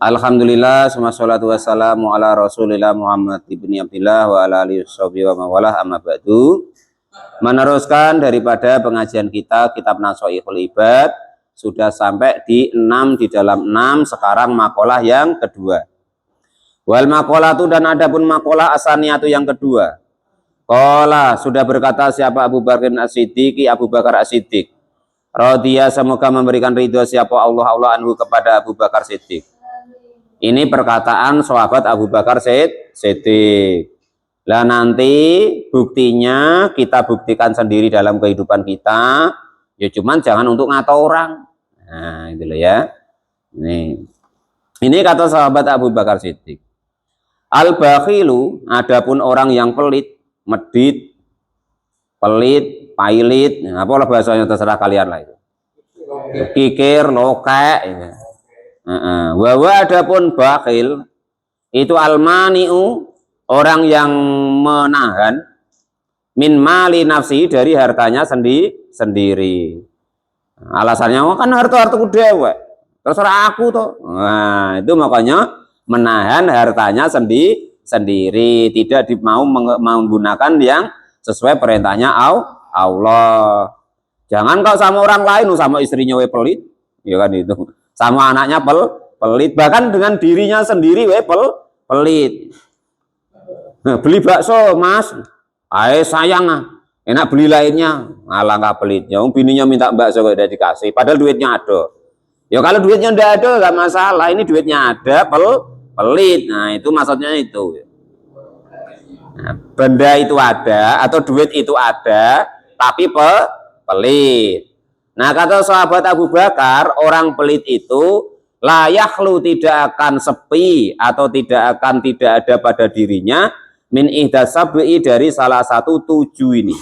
Alhamdulillah, wassalatu wassalamu ala Rasulillah Muhammad ibni Abdillah wa ala alihi wa mawalah amma ba'du. Meneruskan daripada pengajian kita kitab Nashaikhul Ibad, sudah sampai di 6 di dalam 6, sekarang makalah yang kedua. Wal maqalatu, dan adapun makalah asaniyatu yang kedua. Qala, sudah berkata siapa Abu Bakar As-Siddiq, Abu Bakar As-Siddiq. Radhiya, semoga memberikan ridho siapa Allah anhu kepada Abu Bakar Siddiq. Ini perkataan sahabat Abu Bakar Siddiq. Lah nanti buktinya kita buktikan sendiri dalam kehidupan kita. Ya cuman jangan untuk ngatain orang. Nah, itu loh ya. Ini kata sahabat Abu Bakar Siddiq. Al-bakhilu, adapun orang yang pelit, medit, pelit, pailit, apalah bahasanya terserah kalian lah itu. Kikir, lokek, ya. Wawa adapun bakhil itu almani'u, orang yang menahan min mali nafsi, dari hartanya sendiri. Alasannya kan harta-hartaku dewek, terserah aku toh. Nah, itu makanya menahan hartanya sendiri, tidak mau menggunakan yang sesuai perintahnya Allah. Jangan kau sama orang lain, sama istrinya pelit, ya kan itu. Sama anaknya pelit, bahkan dengan dirinya sendiri pelit. Nah, beli bakso mas, sayang enak beli lainnya, alangkah pelitnya. Bininya minta bakso udah dikasih, padahal duitnya ada. Ya kalau duitnya ndak ada nggak masalah, ini duitnya ada, pelit. Nah itu maksudnya itu. Nah, benda itu ada atau duit itu ada, tapi pelit. Nah kata sahabat Abu Bakar, orang pelit itu la yakhlu, tidak akan sepi atau tidak ada pada dirinya min ihdasabi, dari salah satu 7 ini.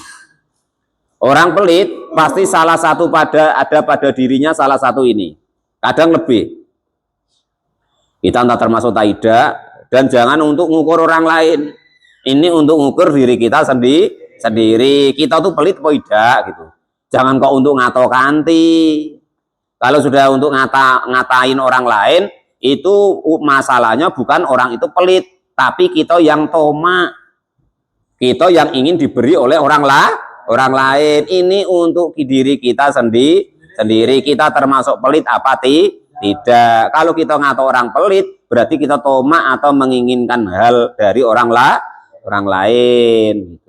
Orang pelit pasti salah satu ada pada dirinya salah satu ini. Kadang lebih. Kita entah termasuk tidak, dan jangan untuk mengukur orang lain. Ini untuk mengukur diri kita sendiri. Kita tuh pelit apa tidak gitu. Jangan kok untuk ngato kanti. Kalau sudah untuk ngatain orang lain, itu masalahnya bukan orang itu pelit, tapi kita yang toma. Kita yang ingin diberi oleh orang lain. Ini untuk diri kita sendiri. Kita termasuk pelit apa tidak? Kalau kita ngato orang pelit, berarti kita toma atau menginginkan hal dari orang lain.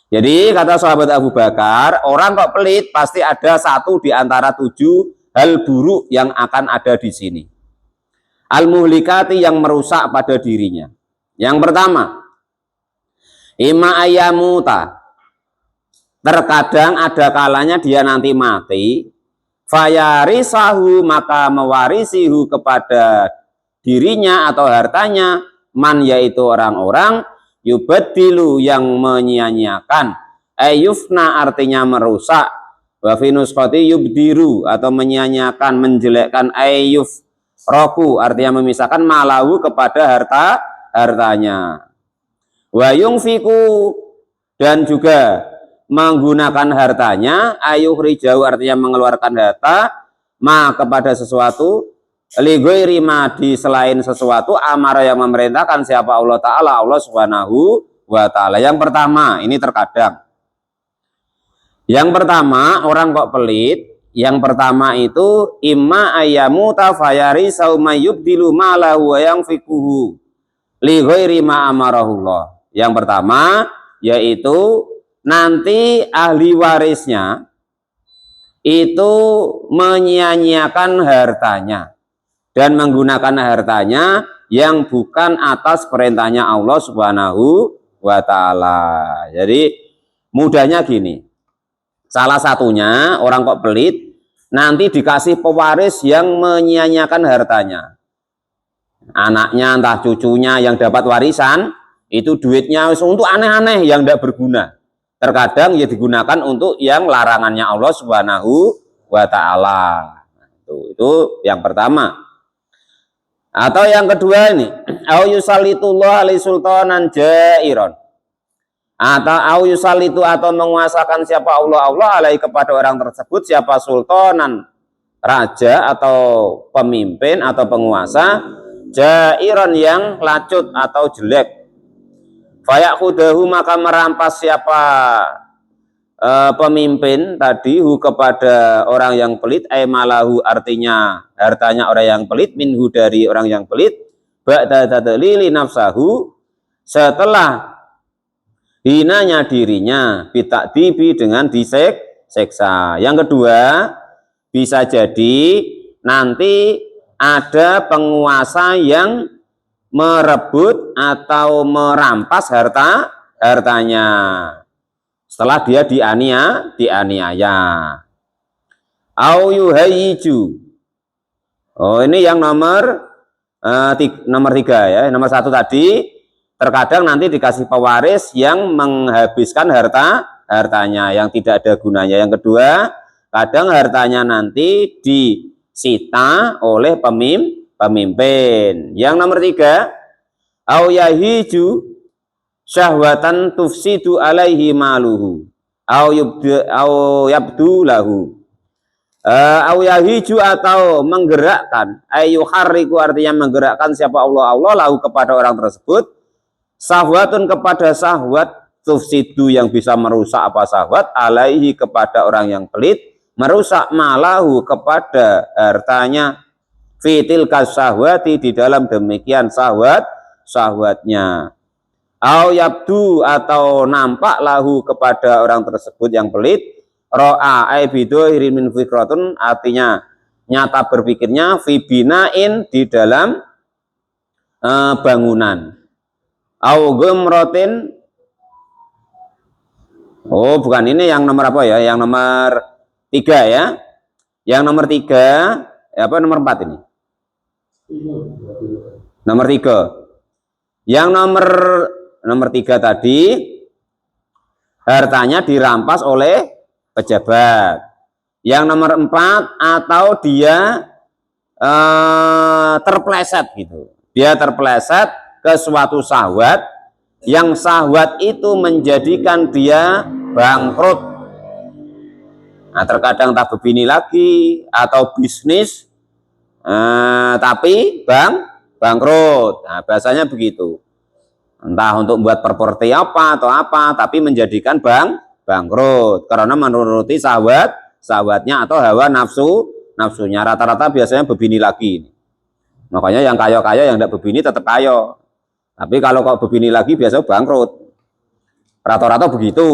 Jadi kata sahabat Abu Bakar, orang kok pelit pasti ada satu di antara 7 hal buruk yang akan ada di sini. Al-muhlikati, yang merusak pada dirinya. Yang pertama, ima ayamuta, terkadang ada kalanya dia nanti mati, fayarisahu, maka mewarisihu kepada dirinya atau hartanya, man, yaitu orang-orang, yubadilu, yang menyia-nyiakan, ayufna, artinya merusak, wa finuskoti yubdiru, atau menyia-nyiakan, menjelekkan, ayuf roku, artinya memisahkan, malahu, kepada hartanya, wa yungfiku, dan juga menggunakan hartanya, ayuh rijau, artinya mengeluarkan harta, ma, kepada sesuatu, lighairi ma, di selain sesuatu, amara, yang memerintahkan siapa Allah Ta'ala, Allah Subhanahu wa Ta'ala. Yang pertama, ini terkadang. Yang pertama, orang kok pelit, yang pertama itu imma ayamu tafayari sauma yubdilu ma lahu wa yanfikuhu lighairi ma amarahullah. Yang pertama yaitu nanti ahli warisnya itu menyia-nyiakan hartanya dan menggunakan hartanya yang bukan atas perintahnya Allah Subhanahu wa Ta'ala. Jadi mudahnya gini, salah satunya orang kok pelit, nanti dikasih pewaris yang menyia-nyiakan hartanya. Anaknya entah cucunya yang dapat warisan, itu duitnya untuk aneh-aneh yang tidak berguna. Terkadang ya digunakan untuk yang larangannya Allah Subhanahu wa Ta'ala. Itu yang pertama. Atau yang kedua ini, au yusallitullah alaihi sultanan jairon. Atau yusalitu, atau menguasakan siapa Allah alaihi kepada orang tersebut, siapa sultanan, raja atau pemimpin atau penguasa jairon yang lacut atau jelek, fayakhudahu maka merampas siapa pemimpin tadi hu kepada orang yang pelit, malahu artinya hartanya orang yang pelit, minhu dari orang yang pelit, ba'da tadlili nafsahu setelah hinanya dirinya, bitakdibi dengan diseksa. Yang kedua, bisa jadi nanti ada penguasa yang merebut atau merampas hartanya setelah dia dianiaya. Au yuhayyiju. Oh, ini yang nomor 3 ya. Nomor 1 tadi, terkadang nanti dikasih pewaris yang menghabiskan hartanya yang tidak ada gunanya. Yang kedua, kadang hartanya nanti disita oleh pemimpin. Yang nomor 3, au yahiju syahwatan tufsidu alaihi maluhu au yabdu lahu. Au yahiju atau menggerakkan, ayyuharriku artinya menggerakkan siapa Allah lahu kepada orang tersebut, syahwatun kepada syahwat, tufsidu yang bisa merusak apa syahwat, alaihi kepada orang yang pelit, merusak malahu kepada hartanya, fitil kasyahwati di dalam demikian syahwatnya. Au yabdu atau nampak lahu kepada orang tersebut yang pelit, ro'a ay bidohirin min fikratun artinya nyata berpikirnya, fibinain di dalam bangunan. Au gumrotin, oh bukan, ini yang nomor apa ya, yang nomor 3 ya. Yang nomor 3 apa, nomor 4 ini? Nomor 3. Yang nomor 3 tadi hartanya dirampas oleh pejabat. Yang nomor 4 atau dia terpleset gitu. Dia terpleset ke suatu syahwat yang syahwat itu menjadikan dia bangkrut. Nah, terkadang tak begini lagi atau bisnis tapi bangkrut. Nah, bahasanya begitu. Entah untuk buat properti apa atau apa, tapi menjadikan bangkrut karena menuruti syahwatnya atau hawa nafsunya. Rata-rata biasanya begini lagi. Makanya yang kaya-kaya yang tidak begini tetap kaya. Tapi kalau kok begini lagi biasanya bangkrut. Rata-rata begitu.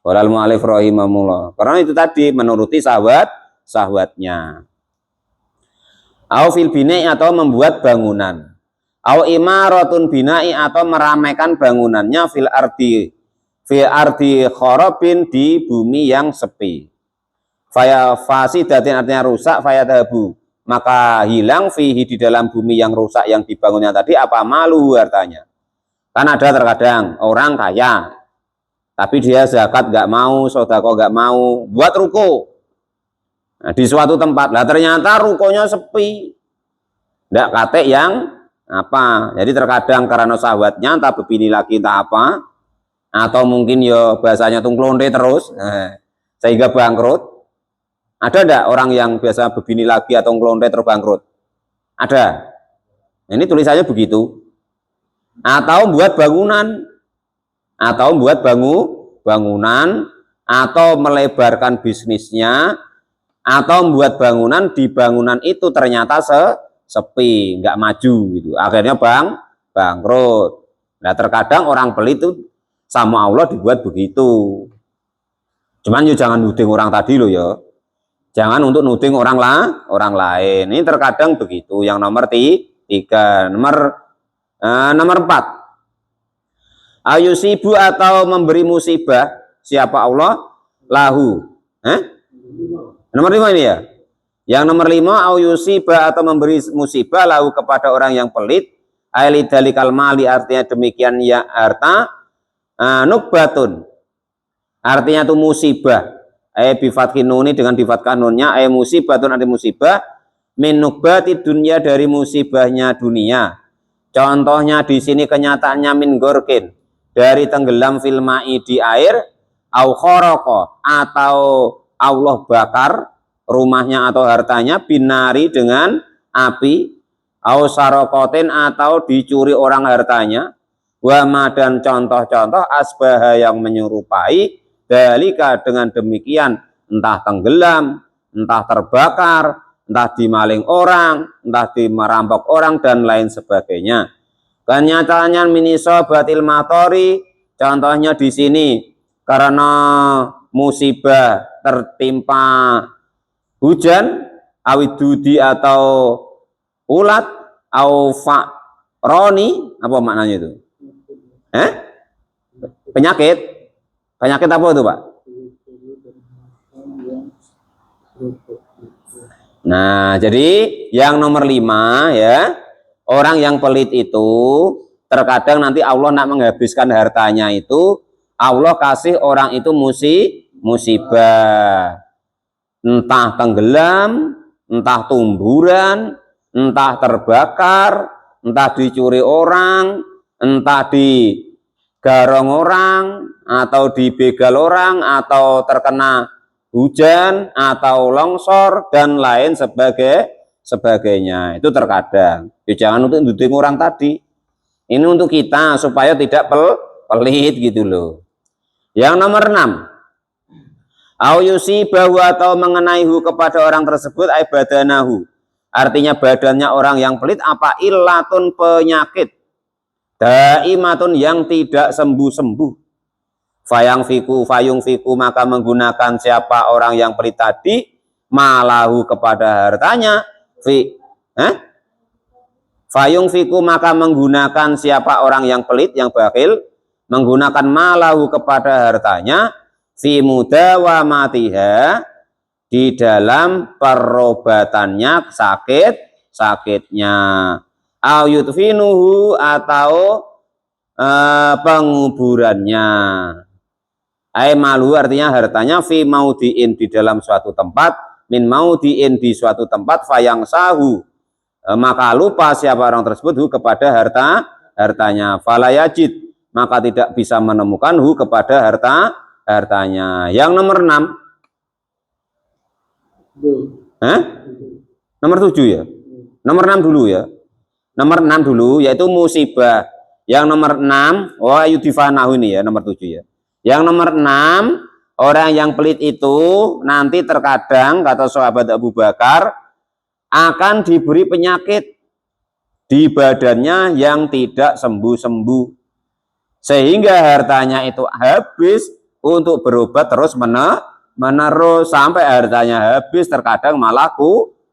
Walal mu'alif rahimahullah. Karena itu tadi menuruti syahwatnya. Au fil bina'i atau membuat bangunan. Au imaratun bina'i atau meramaikan bangunannya fil ardi khorobin di bumi yang sepi. Faya fasidatin artinya rusak, faya tahabu maka hilang fihi di dalam bumi yang rusak yang dibangunnya tadi apa, malu hartanya. Kan ada terkadang orang kaya tapi dia zakat nggak mau, sodako nggak mau, buat ruko di suatu tempat, lah ternyata rukonya sepi, nggak kate yang apa. Jadi terkadang karena syahwatnya entah begini lagi entah apa, atau mungkin ya bahasanya tungklonde terus sehingga bangkrut. Ada enggak orang yang biasa begini lagi atau ngelonte terbangkrut? Ada. Ini tulisannya begitu. Atau buat bangunan, atau buat bangunan, atau melebarkan bisnisnya, atau membuat bangunan, di bangunan itu ternyata sepi, nggak maju gitu. Akhirnya bangkrut. Nah, terkadang orang pelit itu sama Allah dibuat begitu. Cuman ya jangan nuding orang tadi loh ya. Jangan untuk nuding orang lain. Ini terkadang begitu. Yang nomor 3. Nomor 4. Ayusibu atau memberi musibah siapa Allah lahu. Nomor 5 ini ya. Yang nomor 5, ayusiba atau memberi musibah lahu kepada orang yang pelit. Ailidalikal mali artinya demikian ya harta. Nukbatun artinya itu musibah. Bifatkin nuni dengan difatkan nunnya, musibatun arti musibah, min nukbati dunia dari musibahnya dunia. Contohnya di sini kenyataannya min gorkin dari tenggelam filmai di air, au khoroko atau Allah bakar rumahnya atau hartanya binari dengan api, au sarokotin atau dicuri orang hartanya, wama dan contoh-contoh asbaha yang menyerupai dalika dengan demikian entah tenggelam, entah terbakar, entah dimaling orang, entah dimerampok orang dan lain sebagainya. Kenyataannya miniso batil matori, contohnya di sini karena musibah tertimpa hujan, awidudi atau ulat, au roni, apa maknanya itu? Penyakit? Penyakit apa itu, Pak? Nah, jadi yang nomor 5 ya, orang yang pelit itu terkadang nanti Allah nak menghabiskan hartanya itu, Allah kasih orang itu musibah. Entah tenggelam, entah tumburan, entah terbakar, entah dicuri orang, entah digarong orang, atau dibegal orang, atau terkena hujan, atau longsor, dan lain sebagainya. Itu terkadang. Ya, jangan untuk duduk orang tadi. Ini untuk kita, supaya tidak pelit gitu loh. Yang nomor 6. Au yusibahu atau mengenai kepada orang tersebut ay badanahu. Artinya badannya orang yang pelit apa illatun penyakit. Daimatun yang tidak sembuh-sembuh. Fayung fiku maka menggunakan siapa orang yang pelit tadi malahu kepada hartanya Fayung fiku maka menggunakan siapa orang yang pelit yang bakhil menggunakan malahu kepada hartanya fi mudawamatiha di dalam perobatannya sakitnya au yudfinuhu atau penguburannya. Malu artinya hartanya fi maudiin di dalam suatu tempat, min maudiin di suatu tempat, fayang sahu maka lupa siapa orang tersebut kepada hartanya, falayajid maka tidak bisa menemukan kepada hartanya. Yang nomor 6 nomor 7 ya, nomor 6 dulu ya, nomor 6 dulu yaitu musibah. Yang nomor 6 yudifanahu ini ya, nomor 7 ya. Yang nomor 6, orang yang pelit itu nanti terkadang kata sahabat Abu Bakar akan diberi penyakit di badannya yang tidak sembuh-sembuh. Sehingga hartanya itu habis untuk berobat terus menerus sampai hartanya habis, terkadang malah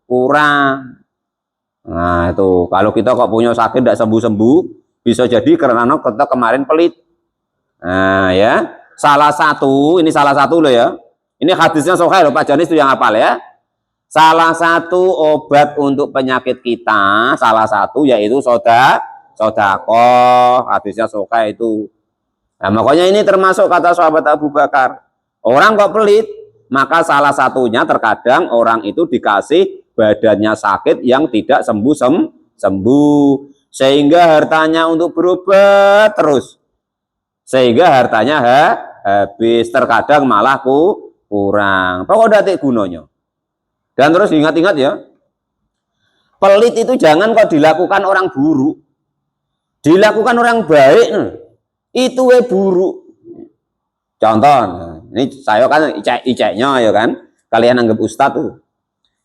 kurang. Nah itu kalau kita kok punya sakit tidak sembuh-sembuh, bisa jadi karena kita kemarin pelit. Nah ya. Salah satu loh ya. Ini hadisnya sahih loh, Pak Janis itu yang hafal ya. Salah satu obat untuk penyakit kita, salah satu yaitu sodakoh. Hadisnya sahih itu. Nah, makanya ini termasuk kata sahabat Abu Bakar. Orang kok pelit, maka salah satunya terkadang orang itu dikasih badannya sakit yang tidak sembuh. Sehingga hartanya untuk berobat terus. Sehingga hartanya habis, terkadang malah kurang. Pokoknya datik gunanya. Dan terus ingat-ingat ya, pelit itu jangan kok dilakukan orang buruk, dilakukan orang baik, itu buruk. Contoh, ini saya kan iceknya ya kan, kalian anggap ustadz tuh,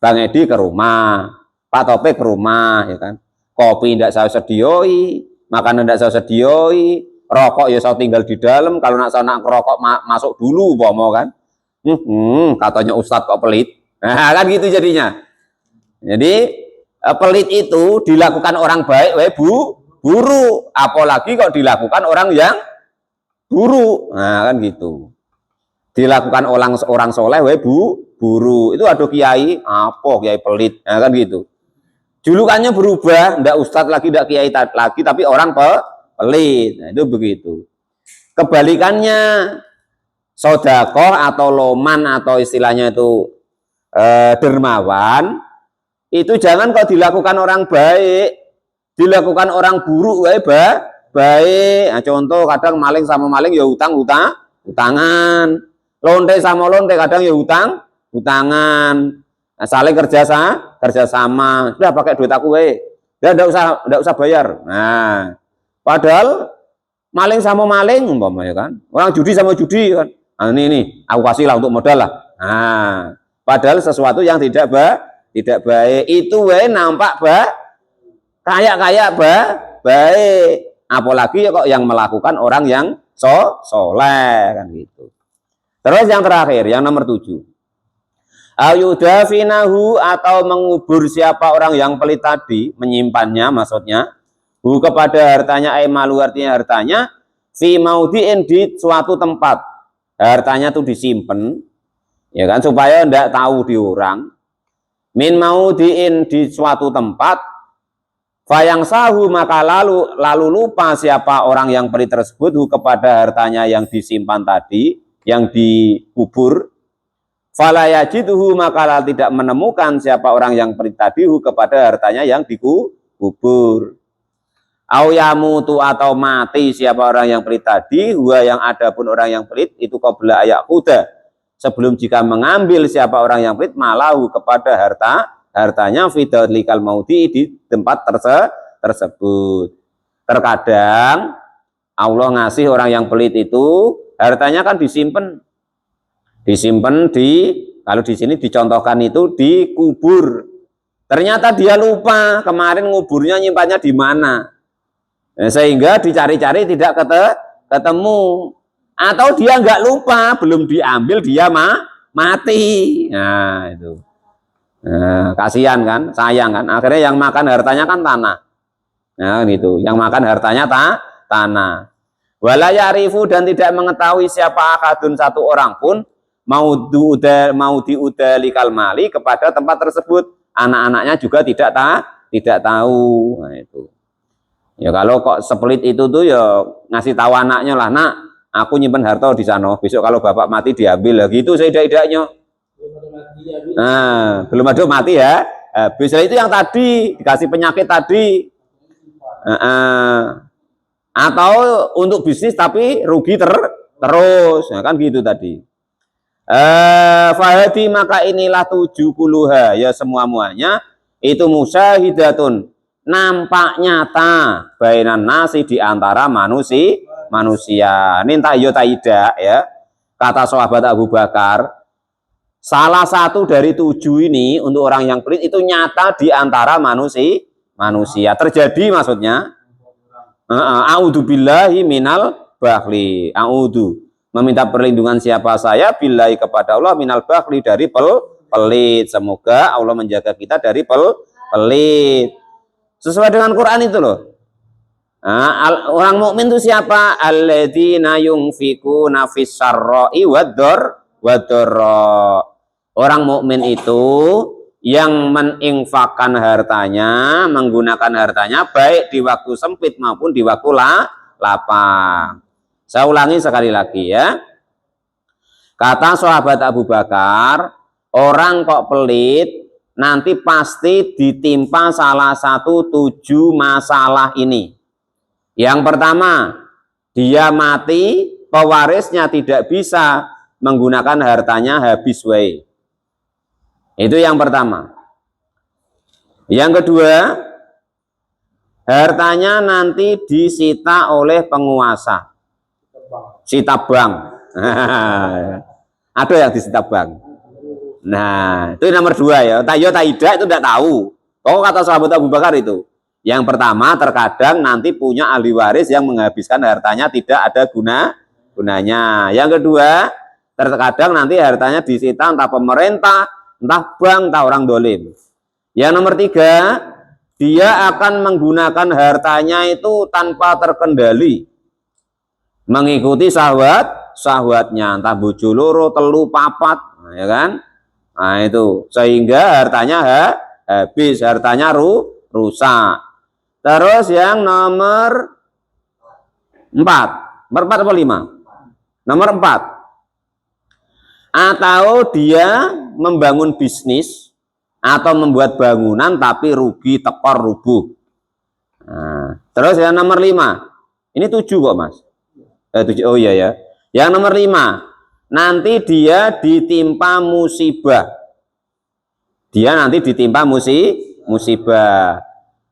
Bang Edi ke rumah, Pak Topik ke rumah ya kan, kopi tidak saya sedioi, makanan tidak saya sedioi, rokok ya saya tinggal di dalam. Kalau nak ngerokok masuk dulu mau kan. Katanya ustadz kok pelit. Nah kan gitu jadinya. Jadi pelit itu dilakukan orang baik buruk, apalagi kok dilakukan orang yang buruk. Nah kan gitu. Dilakukan orang soleh buruk. Itu ada kiai apa kiai pelit. Nah kan gitu. Julukannya berubah, ndak ustadz lagi, ndak kiai lagi, tapi orang pelit. Nah, itu begitu. Kebalikannya sodakoh atau loman atau istilahnya itu dermawan, itu jangan kok dilakukan orang baik, dilakukan orang buruk baik. Nah, contoh kadang maling sama maling ya utangan, lonte sama lonte kadang ya utangan. saling kerjasama. Sudah pakai duit aku, ya enggak usah bayar. Nah, padahal maling sama maling umpamanya kan, orang judi sama judi kan. Nah, ini aku kasih lah untuk modal lah. Nah, padahal sesuatu yang tidak baik itu nampak kayak baik. Apalagi kok yang melakukan orang yang soleh kan gitu. Terus yang terakhir, yang nomor 7. Ayudafinahu, atau mengubur siapa orang yang pelit tadi, menyimpannya maksudnya, hu kepada hartanya, malu artinya hartanya, fi maudiin, di suatu tempat. Hartanya tuh disimpan, ya kan, supaya ndak tahu di orang. Min maudiin, di suatu tempat, fayang sahu, maka lalu lupa siapa orang yang pelit tersebut, hu kepada hartanya yang disimpan tadi, yang dikubur. Fala yajiduhu, maka tidak menemukan siapa orang yang pelit tadi, hu kepada hartanya yang dikubur. Au yamutu, atau mati siapa orang yang pelit tadi, huwa yang ada pun orang yang pelit itu qabla ayakuda, sebelum jika mengambil siapa orang yang pelit, malahu kepada hartanya, fidalikal mauti, di tempat tersebut. Terkadang Allah ngasih orang yang pelit itu hartanya kan disimpan kalau di sini dicontohkan itu dikubur. Ternyata dia lupa kemarin nguburnya nyimpannya di mana, sehingga dicari-cari tidak ketemu. Atau dia nggak lupa, belum diambil dia mati. Nah itu, kasihan kan, sayang kan. Akhirnya yang makan hartanya kan tanah. Nah gitu, yang makan hartanya tanah. Wala ya'rifu, dan tidak mengetahui siapa akadun satu orang pun, mau diudalikal mali, kepada tempat tersebut. Anak-anaknya juga tidak tahu. Nah itu. Ya kalau kok sepelit itu tuh ya ngasih tahu anaknya lah, nak, aku nyimpen harta di sana, besok kalau bapak mati diambil lah, gitu seidak-idaknya. Nah, belum ada mati ya. Bisa itu yang tadi dikasih penyakit tadi. Atau untuk bisnis tapi rugi terus, ya kan gitu tadi. Fahadi, maka inilah 70 ya semuanya itu musyahidatun, nampak nyata, bainan nasi, di antara manusia. Ninta yo tidak ya. Kata sahabat Abu Bakar, salah satu dari 7 ini untuk orang yang pelit itu nyata di antara manusia. Terjadi maksudnya. A'udzubillahi minal bakhli. A'udzu, meminta perlindungan siapa saya, billahi kepada Allah, minal bakhli, dari pelit. Semoga Allah menjaga kita dari pelit. Sesuai dengan Quran itu loh. Orang mukmin itu siapa? Alladzina yunfikuna fis sarra'i wad-dharra. Orang mukmin itu yang meninfakkan hartanya, menggunakan hartanya baik di waktu sempit maupun di waktu lapang. Saya ulangi sekali lagi ya. Kata sahabat Abu Bakar, orang kok pelit nanti pasti ditimpa salah satu 7 masalah ini. Yang pertama, dia mati, pewarisnya tidak bisa menggunakan hartanya habis wae. Itu yang pertama. Yang kedua, hartanya nanti disita oleh penguasa. Sita bank. Ada yang disita bank. Nah, itu nomor 2 ya. Tayo tidak itu tidak tahu. Kok kata sahabat Abu Bakar itu. Yang pertama, terkadang nanti punya ahli waris yang menghabiskan hartanya tidak ada gunanya. Yang kedua, terkadang nanti hartanya disita entah pemerintah, entah bank, entah orang dolim. Yang nomor 3, dia akan menggunakan hartanya itu tanpa terkendali, mengikuti syahwatnya, entah bojo loro, telu, papat, ya kan? Nah itu, sehingga hartanya habis, hartanya rusak. Terus yang nomor 4 atau 5? Nomor 4, atau dia membangun bisnis atau membuat bangunan tapi rugi, tekor, rubuh. Nah, terus yang nomor 5, ini 7 kok mas. 7, oh iya ya. Yang nomor 5, nanti dia ditimpa musibah. dia nanti ditimpa musibah.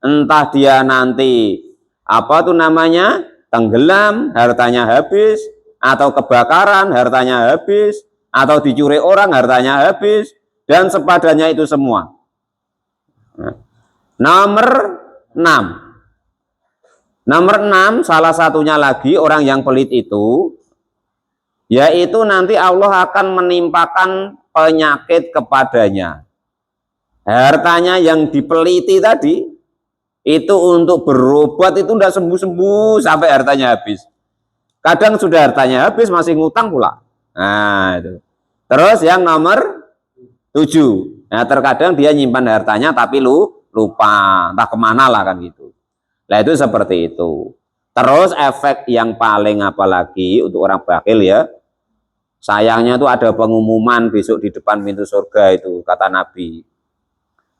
Entah dia nanti apa tuh namanya tenggelam, hartanya habis, atau kebakaran, hartanya habis, atau dicuri orang, hartanya habis, dan sepadannya itu semua. Nomor 6. Nomor 6, salah satunya lagi orang yang pelit itu, yaitu nanti Allah akan menimpakan penyakit kepadanya. Hartanya yang dipeliti tadi, itu untuk berobat itu udah sembuh-sembuh sampai hartanya habis. Kadang sudah hartanya habis masih ngutang pula. Nah, itu. Terus yang nomor 7. Nah, terkadang dia nyimpan hartanya tapi lupa, entah kemana lah kan gitu. Nah, itu seperti itu. Terus efek yang paling apalagi untuk orang bakhil ya, sayangnya tuh ada pengumuman besok di depan pintu surga itu, kata Nabi.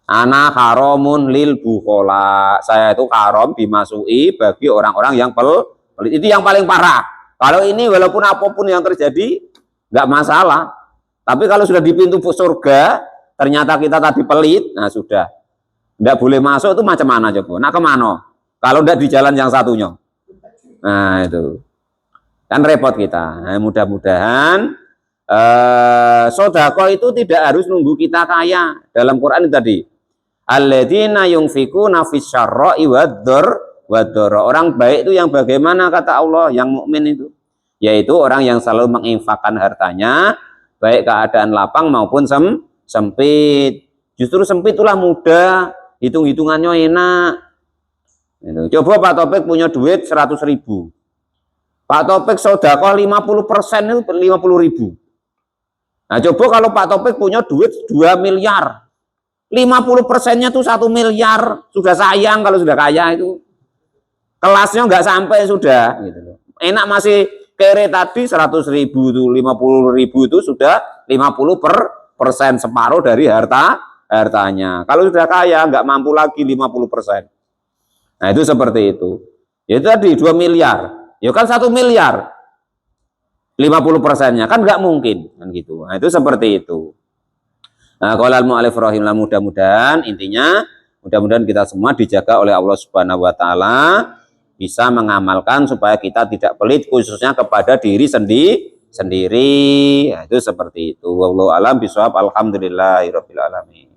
Ana haramun lil bukhola. Saya itu haram dimasuki bagi orang-orang yang pelit. Itu yang paling parah. Kalau ini walaupun apapun yang terjadi nggak masalah. Tapi kalau sudah di pintu surga, ternyata kita tadi pelit, nah sudah. Nggak boleh masuk itu macam mana coba? Nah kemana? Kalau nggak di jalan yang satunya. Nah itu. Kan repot kita. Nah, mudah-mudahan sodako itu tidak harus nunggu kita kaya. Dalam Quran tadi. Alladzina yunfikuna fis syarra'i wad-dharra. Orang baik itu yang bagaimana kata Allah, yang mukmin itu, yaitu orang yang selalu menginfakkan hartanya baik keadaan lapang maupun sempit. Justru sempit itulah mudah, hitung-hitungannya enak. Coba Pak Topik punya duit 100.000. Pak Topik sedekah 50% itu 50.000. Nah coba kalau Pak Topik punya duit 2 miliar. 50%-nya tuh 1 miliar, sudah sayang kalau sudah kaya itu. Kelasnya nggak sampai sudah gitu. Enak masih kere tadi 100.000 tuh 50.000 itu sudah 50% separuh dari hartanya. Kalau sudah kaya nggak mampu lagi 50%. Nah itu seperti itu. Ya tadi 2 miliar. Ya kan 1 miliar. 50%-nya kan nggak mungkin kan gitu. Nah itu seperti itu. Nah, qala al-mu'allif rahimahullah, mudah-mudahan intinya mudah-mudahan kita semua dijaga oleh Allah Subhanahu wa taala, bisa mengamalkan supaya kita tidak pelit khususnya kepada diri sendiri. Nah, itu seperti itu. Wallahu a'lam bishawab. Alhamdulillahirabbil alamin.